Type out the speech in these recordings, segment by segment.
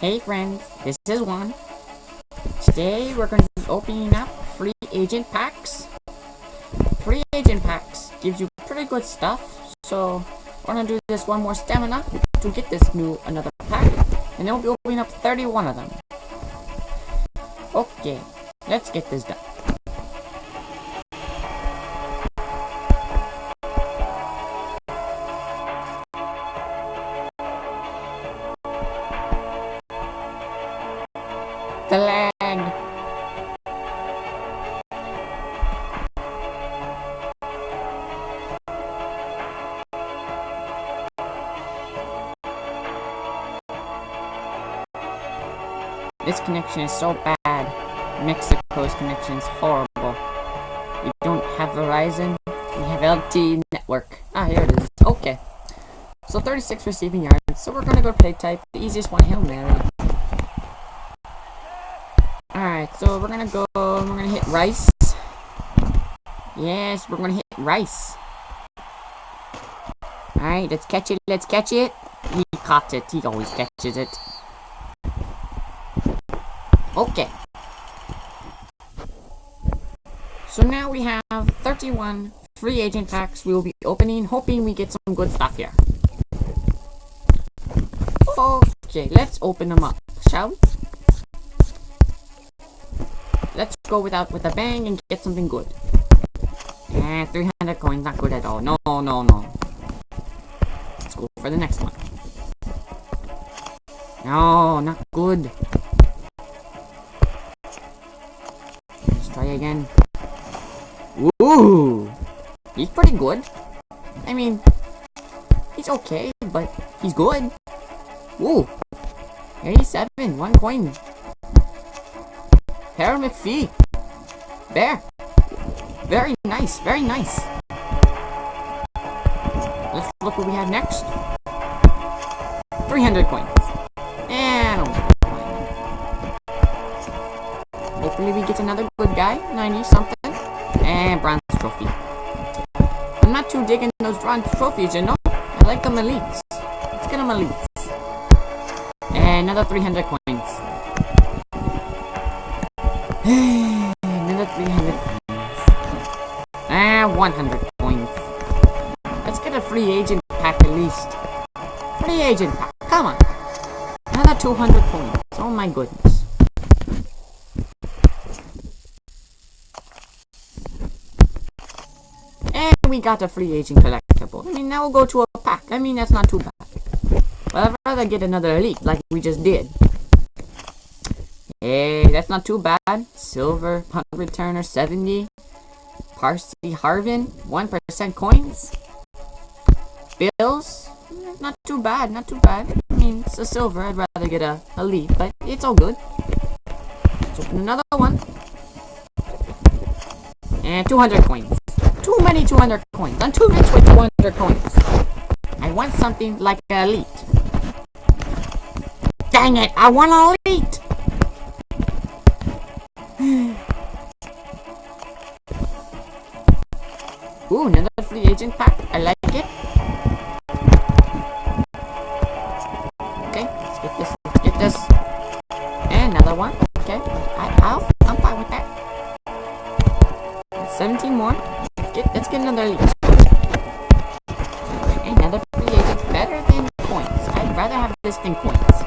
Hey friends, this is Juan. Today we're going to be opening up free agent packs. Free agent packs gives you pretty good stuff, so we're going to do this one more stamina to get this another pack, and then we'll be opening up 31 of them. Okay, let's get this done. The lag. This connection is so bad. Mexico's connection is horrible. We don't have Verizon. We have LTE network. Ah, here it is. Okay. So 36 receiving yards. So we're gonna go play type. The easiest one, Hail Mary. Alright, so we're gonna hit Rice. Yes, we're gonna hit Rice. Alright, let's catch it. He caught it, he always catches it. Okay. So now we have 31 free agent packs we will be opening, hoping we get some good stuff here. Okay, let's open them up, shall we? Let's go with a bang and get something good. 300 coins, not good at all. No. Let's go for the next one. No, not good. Let's try again. Ooh, he's pretty good. I mean, he's okay, but he's good. Ooh, 87, 1 coin. Harold McPhee. There. Very nice, very nice. Let's look what we have next. 300 coins. And hopefully we get another good guy. 90 something. And bronze trophy. I'm not too digging those bronze trophies, you know. I like them elites. Let's get them elites. And another 300 coins. Another 300 coins. 100 coins. Let's get a free agent pack at least. Free agent pack, come on. Another 200 coins. Oh my goodness. And we got a free agent collectible. I mean, now we'll go to a pack. I mean, that's not too bad. But I'd rather get another elite like we just did. Hey, that's not too bad. Silver, punt returner, 70. Parsley Harvin, 1% coins. Bills, not too bad, not too bad. I mean, it's a silver. I'd rather get a elite, but it's all good. Let's open another one. And 200 coins. Too many 200 coins. I'm too rich with 200 coins. I want something like an elite. Dang it, I want an elite! Ooh, another free agent pack. I like it. Okay, let's get this. Let's get this. And another one. Okay, I'm fine with that. 17 more. Let's get another elite. And another free agent. Better than coins. I'd rather have this than coins.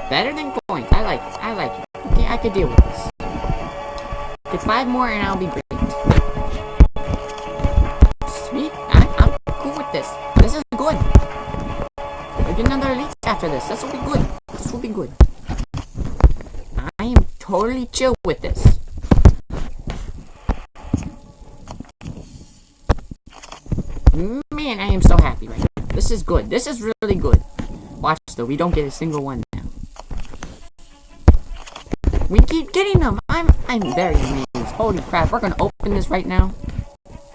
Better than coins. I like it. Okay, I could deal with this. Get 5 more and I'll be great. Sweet. I'm cool with this. This is good. We'll get another elite after this. This will be good. This will be good. I am totally chill with this. Man, I am so happy right now. This is good. This is really good. Watch though, we don't get a single one now. We keep getting them. I'm very amazed. Holy crap, we're gonna open this right now.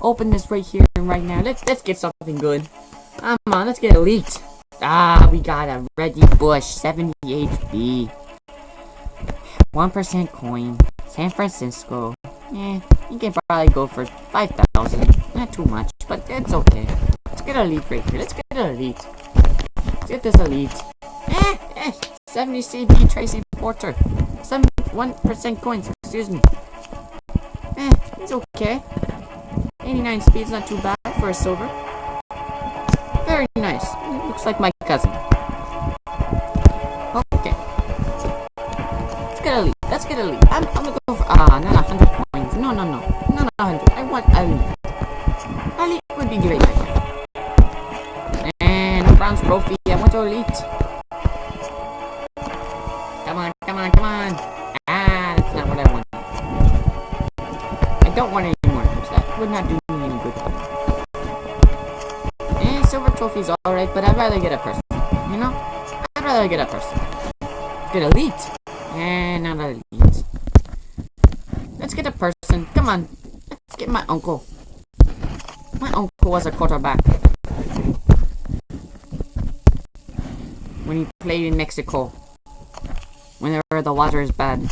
Open this right here and right now. Let's get something good. Come on, let's get elite. Ah, we got a Reggie Bush, 70 HP. 1% coin. San Francisco. You can probably go for 5,000. Not too much, but it's okay. Let's get elite right here. Let's get elite. Let's get this elite. 70 CB Tracy Porter. 71% coins, excuse me. It's okay. 89 speed's not too bad for a silver. Very nice. Looks like my cousin. Okay. Let's get elite. Let's get elite. I'm gonna go for not 100 coins. No. Not 100. I want elite. Elite would be great right now. And a bronze trophy. I want to elite. Come on. That's not what I want. I don't want any more of those. That would not do me any good. And silver trophy's alright, but I'd rather get a person. You know? I'd rather get a person. Get elite. And not elite. Let's get a person. Come on. Let's get my uncle. My uncle was a quarterback. When he played in Mexico. Whenever the water is bad.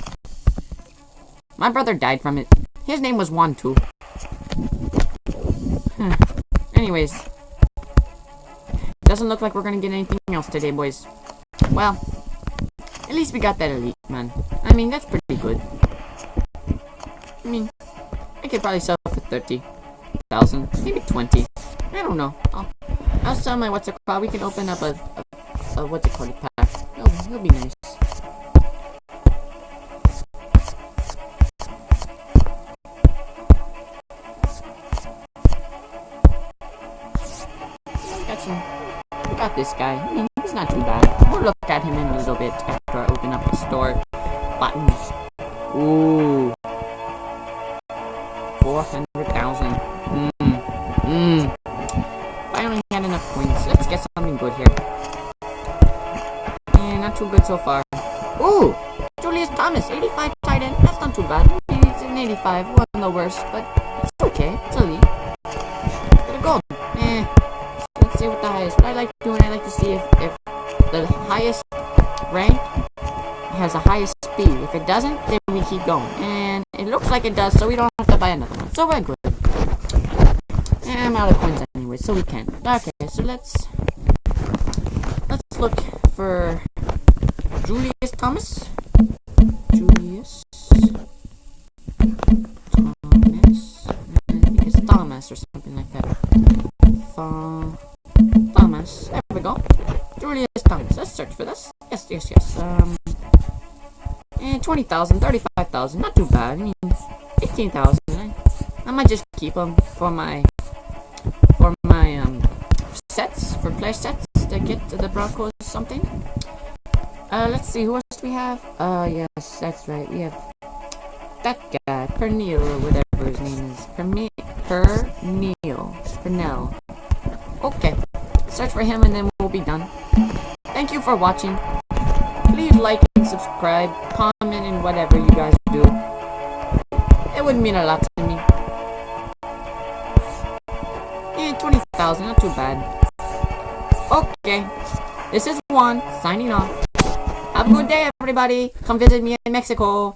My brother died from it. His name was Juan too. Anyways. Doesn't look like we're gonna get anything else today, boys. Well, at least we got that elite, man. I mean, that's pretty good. I mean, I could probably sell it for 30,000, maybe 20. I don't know. I'll sell my what's it called. We can open up a what's it called pack. It'll be nice. We got this guy. I mean, he's not too bad. We'll look at him in a little bit after I open up the store buttons. Ooh. 400,000. If I only had enough coins. Let's get something good here. And not too good so far. Ooh. Julius Thomas, 85 tight end. That's not too bad. It's an 85. Wasn't the worst, but it's okay. It's elite. Get a gold. Let's see what the highest. What I like doing, I like to see if the highest rank has the highest speed. If it doesn't, then we keep going. And it looks like it does, so we don't have to buy another one. So we're good. And I'm out of coins anyway, so we can. Okay, so let's look for Julius Thomas. Julius Thomas. I think it's Thomas or something like that. Thomas. There we go. Julius Thomas. Let's search for this. Yes. And 20,000, 35,000. Not too bad. I mean, 15,000. I might just keep them for my sets, for play sets to get to the Broncos something. Let's see. Who else do we have? Yes, that's right. We have that guy, Pernil, or whatever his name is. Pernell. Okay. Search for him and then we'll be done. Thank you for watching. Please like and subscribe, comment, and whatever you guys do. It would mean a lot to me. Yeah, 20,000, not too bad. Okay. This is Juan, signing off. Have a good day, everybody. Come visit me in Mexico.